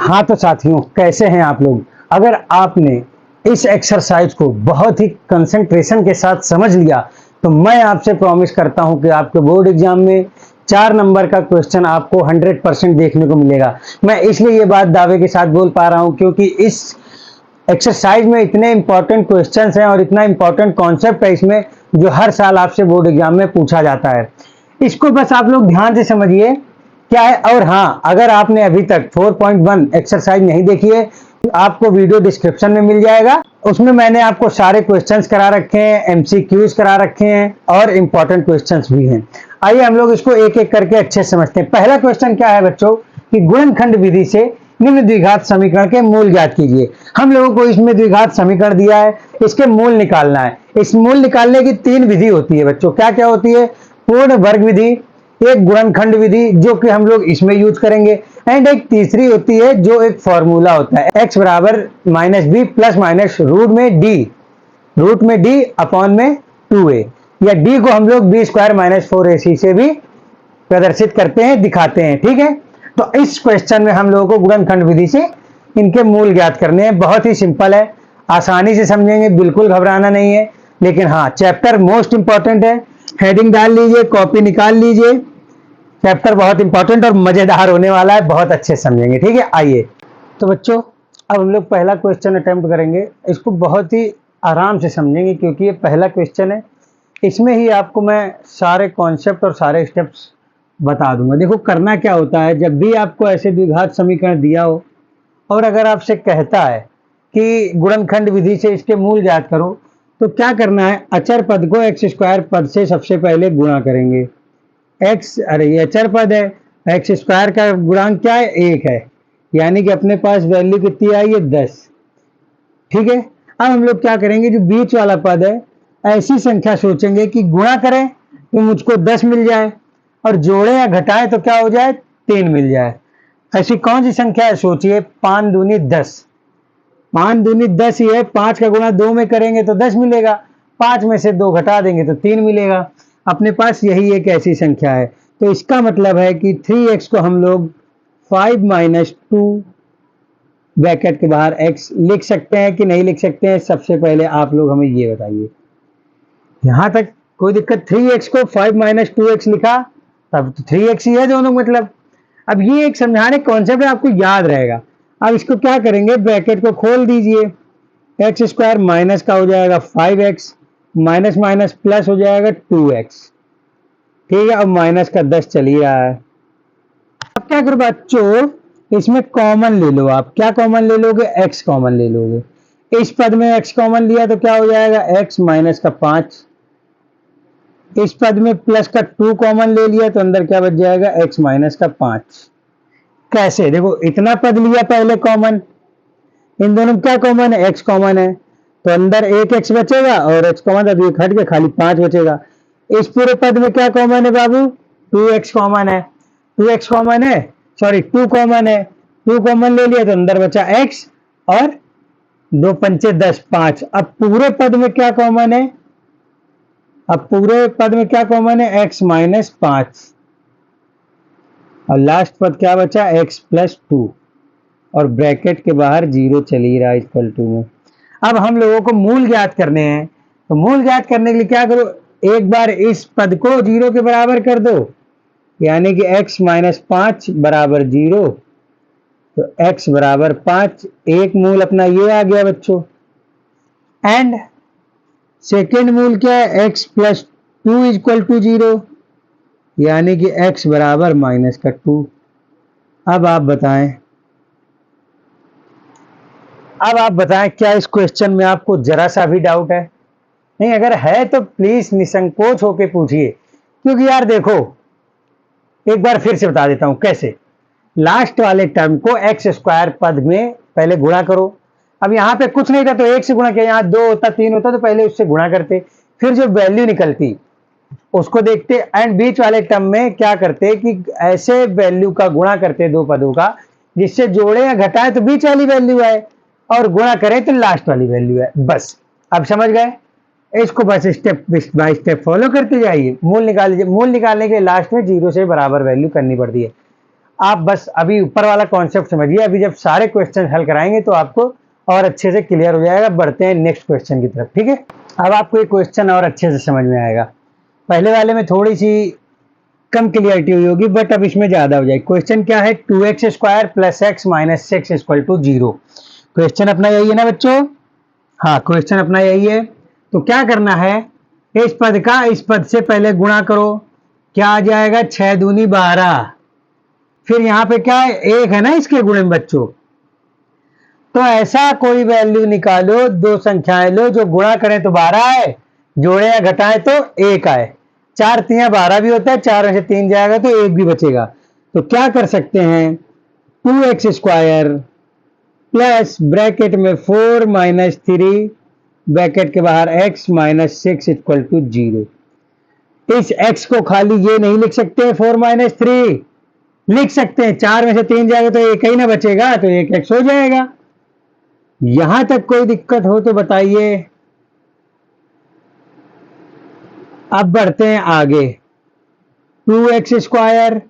हाँ तो साथियों, कैसे हैं आप लोग। अगर आपने इस एक्सरसाइज को बहुत ही कंसंट्रेशन के साथ समझ लिया तो मैं आपसे प्रॉमिस करता हूं कि आपके बोर्ड एग्जाम में 4 नंबर का क्वेश्चन आपको 100% देखने को मिलेगा। मैं इसलिए ये बात दावे के साथ बोल पा रहा हूं क्योंकि इस एक्सरसाइज में इतने इंपॉर्टेंट क्वेश्चंस हैं और इतना इंपॉर्टेंट कॉन्सेप्ट है इसमें, जो हर साल आपसे बोर्ड एग्जाम में पूछा जाता है। इसको बस आप लोग ध्यान से समझिए क्या है। और हाँ, अगर आपने अभी तक 4.1 एक्सरसाइज नहीं देखी है तो आपको वीडियो डिस्क्रिप्शन में मिल जाएगा। उसमें मैंने आपको सारे क्वेश्चंस करा रखे हैं, एमसीक्यूज करा रखे हैं और इंपॉर्टेंट क्वेश्चंस भी हैं। आइए हम लोग इसको एक एक करके अच्छे से समझते हैं। पहला क्वेश्चन क्या है बच्चों कि गुणनखंड विधि से निम्न द्विघात समीकरण के मूल ज्ञात कीजिए। हम लोगों को इसमें द्विघात समीकरण दिया है, इसके मूल निकालना है। इस मूल निकालने की 3 विधि होती है बच्चों। क्या क्या होती है? पूर्ण वर्ग विधि, एक गुणनखंड विधि जो कि हम लोग इसमें यूज करेंगे, एंड एक तीसरी होती है जो एक फॉर्मूला होता है x बराबर minus b plus minus root में डी अपॉन में 2a, या d को हम लोग b स्क्वायर माइनस 4ac से भी प्रदर्शित करते हैं, दिखाते हैं। ठीक है, तो इस क्वेश्चन में हम लोगों को गुणनखंड विधि से इनके मूल ज्ञात करने हैं। बहुत ही सिंपल है, आसानी से समझेंगे, बिल्कुल घबराना नहीं है। लेकिन हाँ, चैप्टर मोस्ट इंपॉर्टेंट है। हेडिंग डाल लीजिए, कॉपी निकाल लीजिए। चैप्टर बहुत इंपॉर्टेंट और मजेदार होने वाला है, बहुत अच्छे समझेंगे। ठीक है, आइए तो बच्चों अब हम लोग पहला क्वेश्चन अटेम्प्ट करेंगे। इसको बहुत ही आराम से समझेंगे क्योंकि ये पहला क्वेश्चन है। इसमें ही आपको मैं सारे कॉन्सेप्ट और सारे स्टेप्स बता दूंगा। देखो करना क्या होता है, जब भी आपको ऐसे द्विघात समीकरण दिया हो और अगर आपसे कहता है कि गुणनखंड विधि से इसके मूल ज्ञात करो, तो क्या करना है, अचर पद को एक्स स्क्वायर पद से सबसे पहले गुणा करेंगे। ये अचर पद है, एक्स स्क्वायर का गुणांक क्या है, 1 है, यानी कि अपने पास वैल्यू कितनी आई है, 10। ठीक है, अब हम लोग क्या करेंगे, जो बीच वाला पद है ऐसी संख्या सोचेंगे कि गुणा करें तो मुझको 10 मिल जाए और जोड़े या घटाएं तो क्या हो जाए, 3 मिल जाए। ऐसी कौन सी संख्या है, सोचिए। 5 दूनी 10, 5 दूनी 10 ही है। 5 का गुणा 2 में करेंगे तो 10 मिलेगा, 5 में से 2 घटा देंगे तो 3 मिलेगा। अपने पास यही एक ऐसी संख्या है, तो इसका मतलब है कि 3x को हम लोग 5 माइनस 2 ब्रैकेट के बाहर x लिख सकते हैं कि नहीं लिख सकते हैं। सबसे पहले आप लोग हमें ये बताइए, यहां तक कोई दिक्कत? 3x को 5 माइनस 2x लिखा तब तो 3x ही है दोनों, मतलब। अब ये एक समझाने कॉन्सेप्ट है, आपको याद रहेगा। अब इसको क्या करेंगे, ब्रैकेट को खोल दीजिए, एक्स स्क्वायर माइनस का हो जाएगा 5x, माइनस माइनस प्लस हो जाएगा 2x। ठीक है, अब माइनस का 10 चल ही रहा है। अब क्या करो बच्चों, इसमें कॉमन ले लो। आप क्या कॉमन ले लोगे, x कॉमन ले लोगे। इस पद में x कॉमन लिया तो क्या हो जाएगा, x माइनस का 5। इस पद में प्लस का 2 कॉमन ले लिया तो अंदर क्या बच जाएगा, x माइनस का 5। कैसे? देखो इतना पद लिया पहले कॉमन, इन दोनों में क्या कॉमन है, x कॉमन है, तो अंदर एक x बचेगा और x कॉमन, अब ये हट के खाली 5 बचेगा। इस पूरे पद में क्या कॉमन है बाबू, 2x कॉमन है, 2x कॉमन है, सॉरी 2 कॉमन है, 2 कॉमन ले लिया तो अंदर बचा x और 2 पंचे 10, 5। अब पूरे पद में क्या कॉमन है, अब पूरे पद में क्या कॉमन है, x माइनस 5 और लास्ट पद क्या बचा, x प्लस 2 और ब्रैकेट के बाहर 0 चल ही रहा है इक्वल टू में। अब हम लोगों को मूल ज्ञात करने हैं, तो मूल ज्ञात करने के लिए क्या करो, एक बार इस पद को 0 के बराबर कर दो, यानी कि x माइनस 5 बराबर 0, तो x बराबर 5। एक मूल अपना ये आ गया बच्चों, एंड सेकेंड मूल क्या है, x प्लस 2 इक्वल टू 0, यानी कि x बराबर माइनस का 2। अब आप बताएं, क्या इस क्वेश्चन में आपको जरा सा भी डाउट है? नहीं, अगर है तो प्लीज निसंकोच होके पूछिए, क्योंकि यार देखो एक बार फिर से बता देता हूं कैसे। लास्ट वाले टर्म को एक्स स्क्वायर पद में पहले गुणा करो। अब यहाँ पे कुछ नहीं था तो 1 से गुणा किया, यहाँ 2 होता 3 होता तो पहले उससे गुणा करते, फिर जो वैल्यू निकलती उसको देखते, एंड बीच वाले टर्म में क्या करते कि ऐसे वैल्यू का गुणा करते दो पदों का, जिससे जोड़े या घटाए तो बीच वाली वैल्यू आए और गुणा करें तो लास्ट वाली वैल्यू है। बस अब समझ गए, इसको बस स्टेप बाय स्टेप फॉलो करते जाइए। मूल निकाल लीजिए, मूल निकालने के लिए लास्ट में 0 से बराबर वैल्यू करनी पड़ती है। आप बस अभी ऊपर वाला कॉन्सेप्ट समझिए, अभी जब सारे क्वेश्चन हल कराएंगे तो आपको और अच्छे से क्लियर हो जाएगा। बढ़ते हैं नेक्स्ट क्वेश्चन की तरफ, ठीक है। अब आपको ये क्वेश्चन और अच्छे से समझ में आएगा। पहले वाले में थोड़ी सी कम क्लियरिटी हुई होगी, बट अब इसमें ज्यादा हो जाएगी। क्वेश्चन क्या है, 2x² + x - 6 = 0। क्वेश्चन अपना यही है ना बच्चों? हाँ, क्वेश्चन अपना यही है। तो क्या करना है, इस पद का इस पद से पहले गुणा करो। क्या आ जाएगा, 6 दूनी 12। फिर यहाँ पे क्या है, 1 है ना इसके गुणे में बच्चों। तो ऐसा कोई वैल्यू निकालो, दो संख्याएं लो जो गुणा करें तो 12 आए, जोड़े या घटाएं तो 1 आए। 4 3 12 भी होता है, 4 में से 3 जाएगा तो 1 भी बचेगा। तो क्या कर सकते हैं, 2x² प्लस ब्रैकेट में 4 - 3 ब्रैकेट के बाहर x - 6 = 0। इस x को खाली ये नहीं लिख सकते 4 - 3, लिख सकते हैं 4 में से 3 जाएगा तो 1 ही ना बचेगा, तो 1x हो जाएगा। यहां तक कोई दिक्कत हो तो बताइए। अब बढ़ते हैं आगे। 2x²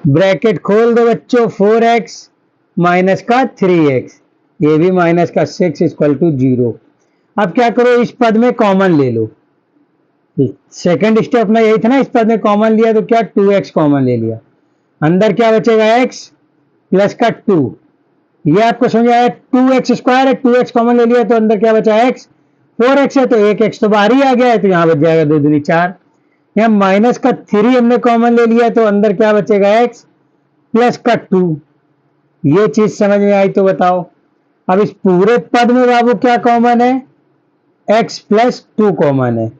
ब्रैकेट खोल दो बच्चों, 4x माइनस का 3x, ये भी माइनस का 6 = 0। अब क्या करो, इस पद में कॉमन ले लो। सेकंड स्टेप में यही था ना, इस पद में कॉमन लिया तो क्या 2x कॉमन ले लिया, अंदर क्या बचेगा x प्लस का 2। ये आपको समझ आया, 2x² है, 2x कॉमन ले लिया तो अंदर क्या बचा x, 4x है तो 1x तो बाहर ही आ गया है, तो यहां बच जाएगा 2 दूनी 4। यहाँ माइनस का 3 हमने कॉमन ले लिया तो अंदर क्या बचेगा x प्लस का 2। ये चीज समझ में आई तो बताओ। अब इस पूरे पद में बाबू क्या कॉमन है, x + 2 कॉमन है,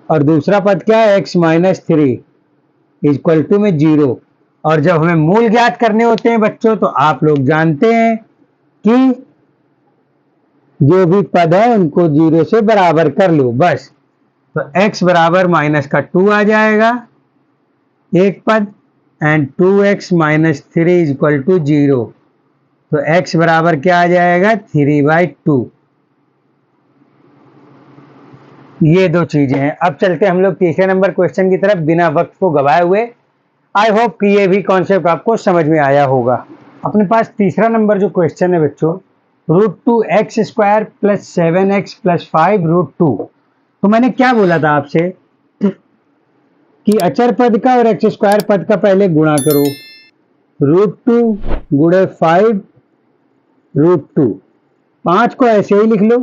और दूसरा पद क्या है, x - 3 = में 0। और जब हमें मूल ज्ञात करने होते हैं बच्चों, तो आप लोग जानते हैं कि जो भी पद है उनको 0 से बराबर कर लो बस। तो x बराबर -2 आ जाएगा एक पद, एंड 2x - 3 = 0। तो x बराबर क्या आ जाएगा, 3/2। ये दो चीजें हैं। अब चलते हम लोग तीसरे नंबर क्वेश्चन की तरफ बिना वक्त को गवाए हुए। आई होप कि ये भी कॉन्सेप्ट आपको समझ में आया होगा। अपने पास तीसरा नंबर जो क्वेश्चन है बच्चों, √2x² + 7x + 5 √2। तो मैंने क्या बोला था आपसे कि अचर पद का और x² पद का पहले गुणा करो। √2 × 5 √2, 5 को ऐसे ही लिख लो।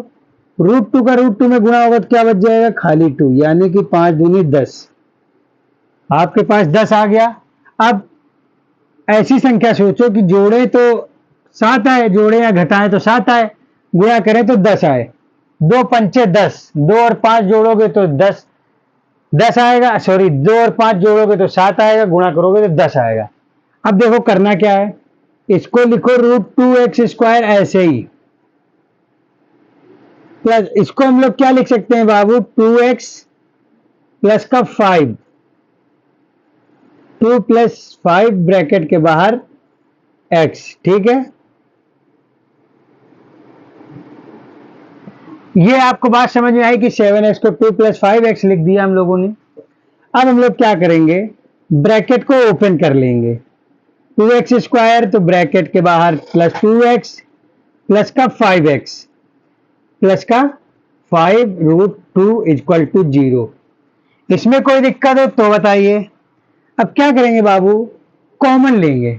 √2 का √2 में गुणा होगा तो क्या बच जाएगा, खाली 2, यानी कि 5 दूनी 10। आपके पास 10 आ गया। अब ऐसी संख्या सोचो कि जोड़े तो 7 आए, जोड़े या घटाएं तो 7 आए, गुणा करें तो 10 आए। 2 पंचे 10, 2 और 5 जोड़ोगे तो 10 आएगा, सॉरी 2 और 5 जोड़ोगे तो 7 आएगा, गुणा करोगे तो 10 आएगा। अब देखो करना क्या है, इसको लिखो √2x² ऐसे ही, प्लस इसको हम लोग क्या लिख सकते हैं बाबू, 2x प्लस का 5, 2 + 5 ब्रैकेट के बाहर x, ठीक है। ये आपको बात समझ में आई कि 7x को 2 + 5x लिख दिया हम लोगों ने। अब हम लोग क्या करेंगे, ब्रैकेट को ओपन कर लेंगे। 2x² तो ब्रैकेट के बाहर प्लस 2x प्लस का 5x प्लस का 5 √2 = 0। इसमें कोई दिक्कत हो तो बताइए। अब क्या करेंगे बाबू, कॉमन लेंगे।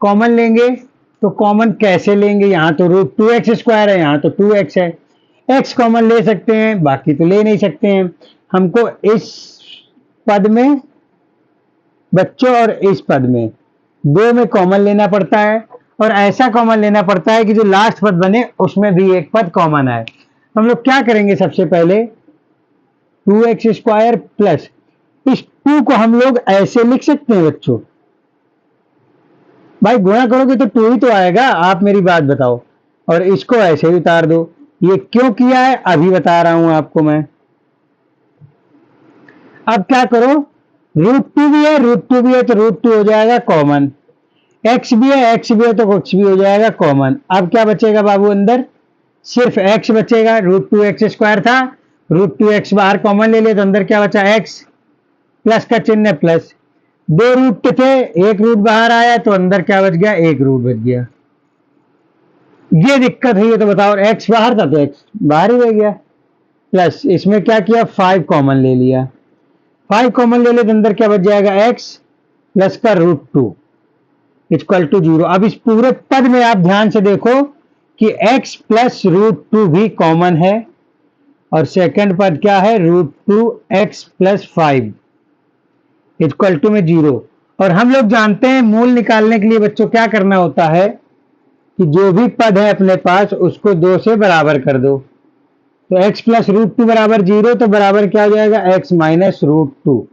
कॉमन लेंगे तो कॉमन कैसे लेंगे, यहां तो √2x² है, यहां तो 2x है। x कॉमन ले सकते हैं, बाकी तो ले नहीं सकते हैं। हमको इस पद में बच्चों और इस पद में, दो में कॉमन लेना पड़ता है, और ऐसा कॉमन लेना पड़ता है कि जो लास्ट पद बने उसमें भी एक पद कॉमन आए। तो हम लोग क्या करेंगे, सबसे पहले 2x² प्लस इस 2 को हम लोग ऐसे लिख सकते हैं बच्चों। भाई गुणा करोगे तो 2 ही तो आएगा, आप मेरी बात बताओ। और इसको ऐसे ही उतार दो। ये क्यों किया है अभी बता रहा हूं आपको मैं। अब क्या करो, √2 भी है, √2 भी है तो √2 हो जाएगा कॉमन, x भी है, x भी है तो x भी हो जाएगा कॉमन। अब क्या बचेगा बाबू, अंदर सिर्फ x बचेगा। √2x² था, √2x बाहर कॉमन ले लिया तो अंदर क्या बचा, x। प्लस का चिन्ह प्लस, 2 रूट थे, 1 रूट बाहर आया तो अंदर क्या बच गया, 1 रूट बच गया। ये दिक्कत हुई है तो बताओ, एक्स बाहर था तो एक्स बाहर ही रह गया। प्लस इसमें क्या किया, 5 कॉमन ले लिया, 5 कॉमन ले ले तो अंदर क्या बच जाएगा, एक्स प्लस का √2 इक्वल टू 0। अब इस पूरे पद में आप ध्यान से देखो कि x प्लस √2 भी कॉमन है, और सेकंड पद क्या है, √2x प्लस 5 इक्वल टू में 0। और हम लोग जानते हैं मूल निकालने के लिए बच्चों क्या करना होता है कि जो भी पद है अपने पास उसको 2 से बराबर कर दो। तो x प्लस √2 बराबर 0, तो बराबर क्या हो जाएगा, x minus √2,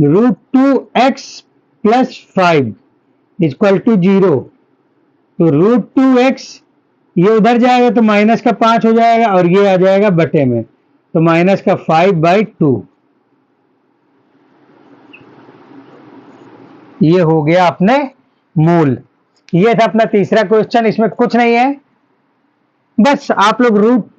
√2x plus 5 equal to 0। तो √2x ये उधर जाएगा तो माइनस का 5 हो जाएगा, और ये आ जाएगा बटे में, तो माइनस का 5/2। ये हो गया अपने मूल। ये था अपना तीसरा क्वेश्चन। इसमें कुछ नहीं है, बस आप लोग रूट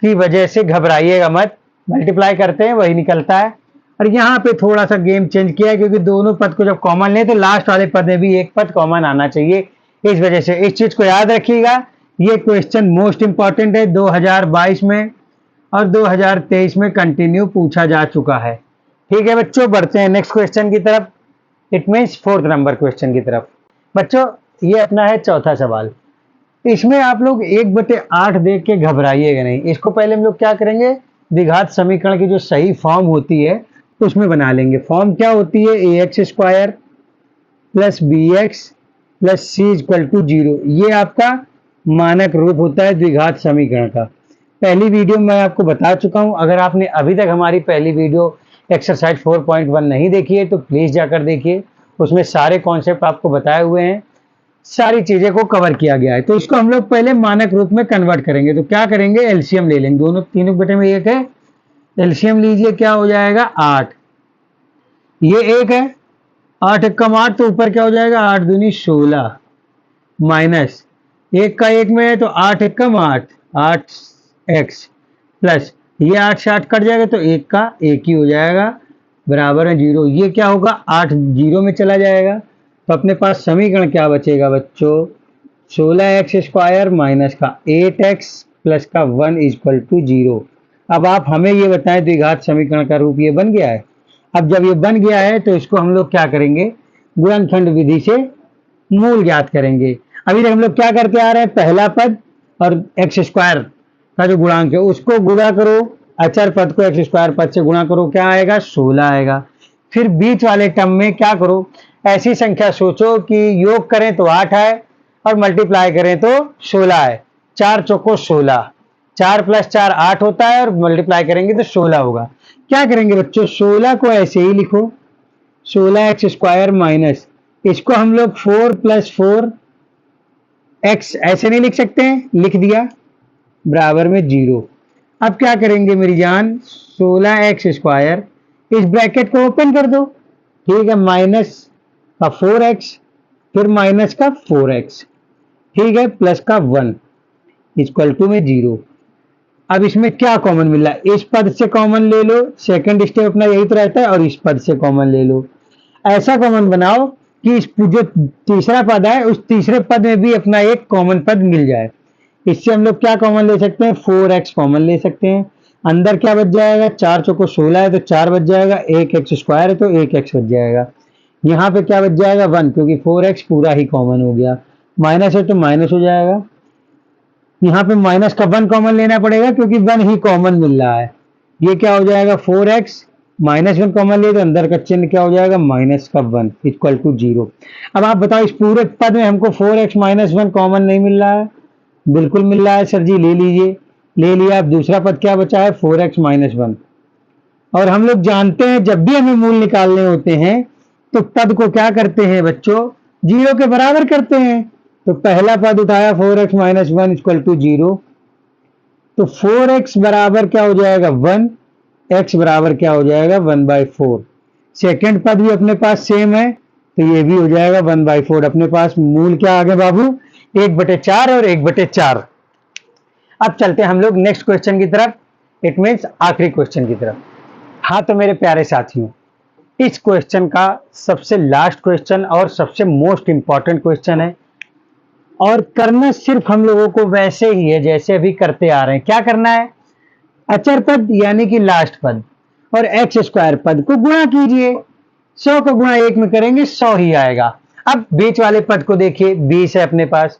की वजह से घबराइएगा मत, मल्टीप्लाई करते हैं वही निकलता है। और यहाँ पे थोड़ा सा गेम चेंज किया है, क्योंकि दोनों पद को जब कॉमन ले तो लास्ट वाले पद में भी एक पद कॉमन आना चाहिए, इस वजह से इस चीज को याद रखिएगा। ये क्वेश्चन मोस्ट इंपॉर्टेंट है, 2022 में और 2023 में कंटिन्यू पूछा जा चुका है। ठीक है बच्चों, बढ़ते हैं नेक्स्ट क्वेश्चन की तरफ, it means 4th number question की तरफ। बच्चों ये अपना है चौथा सवाल। इसमें आप लोग 1/8 देख के घबराइएगा नहीं। इसको पहले हम लोग क्या करेंगे, द्विघात समीकरण की जो सही फॉर्म होती है उसमें बना लेंगे। फॉर्म क्या होती है, ax² plus bx plus c equal to 0। ये आपका मानक रूप होता है द्विघात समीकरण का। पहली वीडियो मैं आपको बता चुका हूं, अगर आपने अभी तक हमारी पहली वीडियो एक्सरसाइज 4.1 नहीं देखी है तो प्लीज जाकर देखिए, उसमें सारे कॉन्सेप्ट आपको बताए हुए हैं, सारी चीजें को कवर किया गया है। तो इसको हम लोग पहले मानक रूप में कन्वर्ट करेंगे। तो क्या करेंगे, एलसीएम ले लेंगे, दोनों तीनों बटे में 1 है, एलसीएम लीजिए, क्या हो जाएगा 8, ये 1 है, 8 एकम 8 तो ऊपर क्या हो जाएगा, 8 दूनी 16 माइनस 1 का 1 में है तो 8 एकम 8, 8x प्लस ये 8 से 8 कट जाएगा तो 1 का 1 ही हो जाएगा, बराबर है 0। ये क्या होगा, 8 0 में चला जाएगा, तो अपने पास समीकरण क्या बचेगा बच्चों, 16x² माइनस का 8x प्लस का 1 इक्वल टू 0। अब आप हमें ये बताएं द्विघात समीकरण का रूप ये बन गया है। अब जब ये बन गया है तो इसको हम लोग क्या करेंगे, गुणनखंड विधि से मूल ज्ञात करेंगे। अभी तक हम लोग क्या करते आ रहे हैं, पहला पद और x² का जो गुणांक है उसको गुणा करो, अचर पद को x² पद से गुणा करो, क्या आएगा, 16 आएगा। फिर बीच वाले टर्म में क्या करो, ऐसी संख्या सोचो कि योग करें तो 8 आए और मल्टीप्लाई करें तो 16 है, 4 चौको 16, 4 प्लस 4 8 होता है, और मल्टीप्लाई करेंगे तो 16 होगा। क्या करेंगे बच्चों, 16 को ऐसे ही लिखो, 16x² माइनस, इसको हम लोग 4 प्लस 4x ऐसे नहीं लिख सकते हैं, लिख दिया, बराबर में 0। अब क्या करेंगे मेरी जान, 16x², इस ब्रैकेट को ओपन कर दो, ठीक है, माइनस का 4x, फिर माइनस का 4x, ठीक है, प्लस का 1 इक्वल टू में 0। अब इसमें क्या कॉमन मिल रहा है, इस पद से कॉमन ले लो, सेकंड स्टेप अपना यही तो रहता है, और इस पद से कॉमन ले लो। ऐसा कॉमन बनाओ कि इस जो तीसरा पद है उस तीसरे पद में भी अपना एक कॉमन पद मिल जाए। इससे हम लोग क्या कॉमन ले सकते हैं, 4x कॉमन ले सकते हैं। अंदर क्या बच जाएगा, 4 चौको 16 है तो 4 बच जाएगा, 1x² है तो 1x बच जाएगा। यहाँ पे क्या बच जाएगा 1, क्योंकि 4x पूरा ही कॉमन हो गया, माइनस है तो माइनस हो जाएगा। यहाँ पे माइनस का 1 कॉमन लेना पड़ेगा क्योंकि 1 ही कॉमन मिल रहा है। ये क्या हो जाएगा, 4x -1 कॉमन ले तो अंदर का चिन्ह क्या हो जाएगा, माइनस का 1 इक्वल टू 0। अब आप बताओ इस पूरे पद में हमको 4x -1 कॉमन नहीं मिल रहा है, बिल्कुल मिल रहा है सर जी, ले लीजिए, ले लिया। अब दूसरा पद क्या बचा है, 4x -1। और हम लोग जानते हैं जब भी हमें मूल निकालने होते हैं तो पद को क्या करते हैं बच्चों, 0 के बराबर करते हैं। तो पहला पद उठाया 4x -1 इक्वल टू 0, तो 4x बराबर क्या हो जाएगा 1, x बराबर क्या हो जाएगा 1/4। सेकेंड पद भी अपने पास सेम है तो ये भी हो जाएगा 1/4। अपने पास मूल क्या आ गए बाबू, 1/4 और 1/4। अब चलते हैं हम लोग नेक्स्ट क्वेश्चन की तरफ। इट मीन्स आखिरी क्वेश्चन की तरफ। हाँ तो मेरे प्यारे साथियों, इस क्वेश्चन का सबसे लास्ट क्वेश्चन और सबसे मोस्ट इंपॉर्टेंट क्वेश्चन है, और करना सिर्फ हम लोगों को वैसे ही है जैसे अभी करते आ रहे हैं। क्या करना है? अचर पद यानी कि लास्ट पद और एक्स स्क्वायर पद को गुणा कीजिए। 100 का गुणा 1 में करेंगे 100 ही आएगा। अब बीच वाले पद को देखिए, 20 है अपने पास,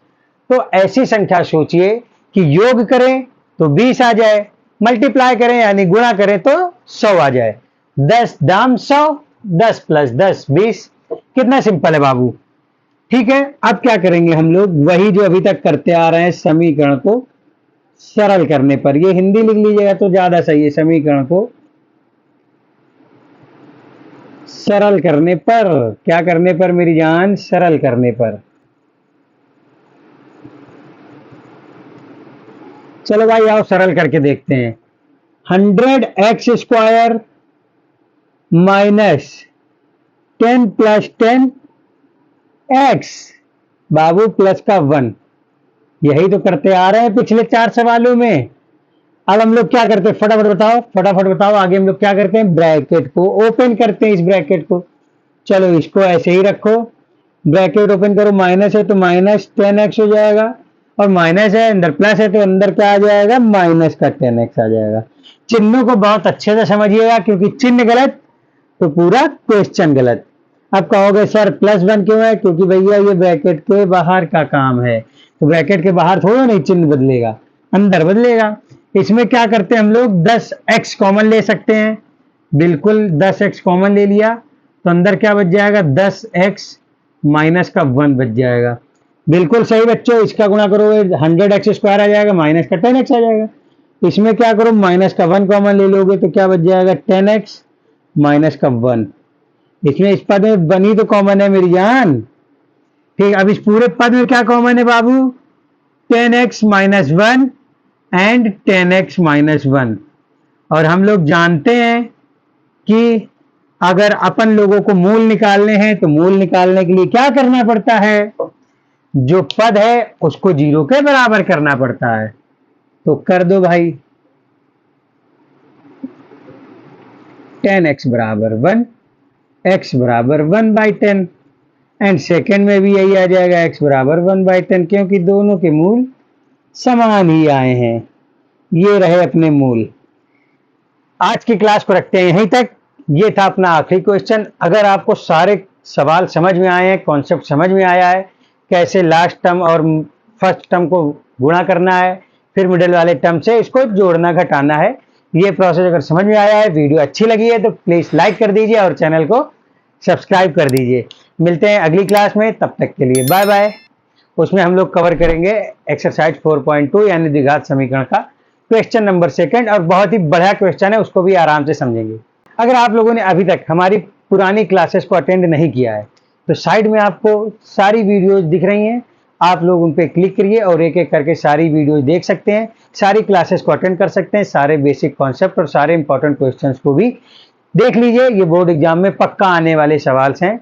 तो ऐसी संख्या सोचिए कि योग करें तो 20 आ जाए, मल्टीप्लाई करें यानी गुणा करें तो 100 आ जाए। 10 दाम 100, 10 प्लस 10 20। कितना सिंपल है बाबू। ठीक है, अब क्या करेंगे हम लोग? वही जो अभी तक करते आ रहे हैं, समीकरण को सरल करने पर, ये हिंदी लिख लीजिएगा तो ज्यादा सही है, समीकरण को सरल करने पर। क्या करने पर मेरी जान? सरल करने पर। चलो भाई आओ सरल करके देखते हैं। 100x square minus 10 plus 10 x, बाबू प्लस का 1, यही तो करते आ रहे हैं पिछले 4 सवालों में। अब हम लोग क्या करते हैं? फटाफट बताओ, फटाफट बताओ। आगे हम लोग क्या करते हैं? ब्रैकेट को ओपन करते हैं, इस ब्रैकेट को। चलो इसको ऐसे ही रखो, ब्रैकेट ओपन करो, माइनस है तो माइनस 10x हो जाएगा, और माइनस है अंदर प्लस है तो अंदर क्या आ जाएगा? माइनस का 10x आ जाएगा। चिन्हों को बहुत अच्छे से समझिएगा, क्योंकि चिन्ह गलत तो पूरा क्वेश्चन गलत। अब कहोगे सर प्लस 1 क्यों है? क्योंकि भैया ये ब्रैकेट के बाहर का काम है, तो ब्रैकेट के बाहर थोड़ा नहीं चिन्ह बदलेगा, अंदर बदलेगा। इसमें क्या करते हैं हम लोग? 10x कॉमन ले सकते हैं, बिल्कुल 10x कॉमन ले लिया तो अंदर क्या बच जाएगा? 10x माइनस का 1 बच जाएगा। बिल्कुल सही बच्चों, इसका गुणा करोगे 100x स्क्वायर आ जाएगा, माइनस का 10x आ जाएगा। इसमें क्या करो? माइनस का 1 कॉमन ले लोगे तो क्या बच जाएगा? 10x माइनस का 1। इसमें इस पद में 1 ही तो कॉमन है मेरी जान। ठीक, अब इस पूरे पद में क्या कॉमन है बाबू? 10x minus 1 and 10x minus 1। और हम लोग जानते हैं कि अगर अपन लोगों को मूल निकालने हैं तो मूल निकालने के लिए क्या करना पड़ता है? जो पद है उसको 0 के बराबर करना पड़ता है। तो कर दो भाई, 10x बराबर 1, x बराबर 1/10, एंड सेकेंड में भी यही आ जाएगा, x बराबर 1/10, क्योंकि दोनों के मूल समान ही आए हैं। ये रहे अपने मूल। आज की क्लास को रखते हैं यहीं तक। ये था अपना आखिरी क्वेश्चन। अगर आपको सारे सवाल समझ में आए हैं, कॉन्सेप्ट समझ में आया है, कैसे लास्ट टर्म और फर्स्ट टर्म को गुणा करना है, फिर मिडिल वाले टर्म से इसको जोड़ना घटाना है, ये प्रोसेस अगर समझ में आया है, वीडियो अच्छी लगी है तो प्लीज लाइक कर दीजिए और चैनल को सब्सक्राइब कर दीजिए। मिलते हैं अगली क्लास में, तब तक के लिए बाय बाय। उसमें हम लोग कवर करेंगे एक्सरसाइज 4.2 यानी द्विघात समीकरण का क्वेश्चन नंबर 2, और बहुत ही बढ़िया क्वेश्चन है, उसको भी आराम से समझेंगे। अगर आप लोगों ने अभी तक हमारी पुरानी क्लासेस को अटेंड नहीं किया है तो साइड में आपको सारी वीडियोज दिख रही हैं, आप लोग उन पर क्लिक करिए और एक एक करके सारी वीडियोज देख सकते हैं, सारी क्लासेस को अटेंड कर सकते हैं, सारे बेसिक कॉन्सेप्ट और सारे इंपॉर्टेंट क्वेश्चंस को भी देख लीजिए। ये बोर्ड एग्जाम में पक्का आने वाले सवाल हैं।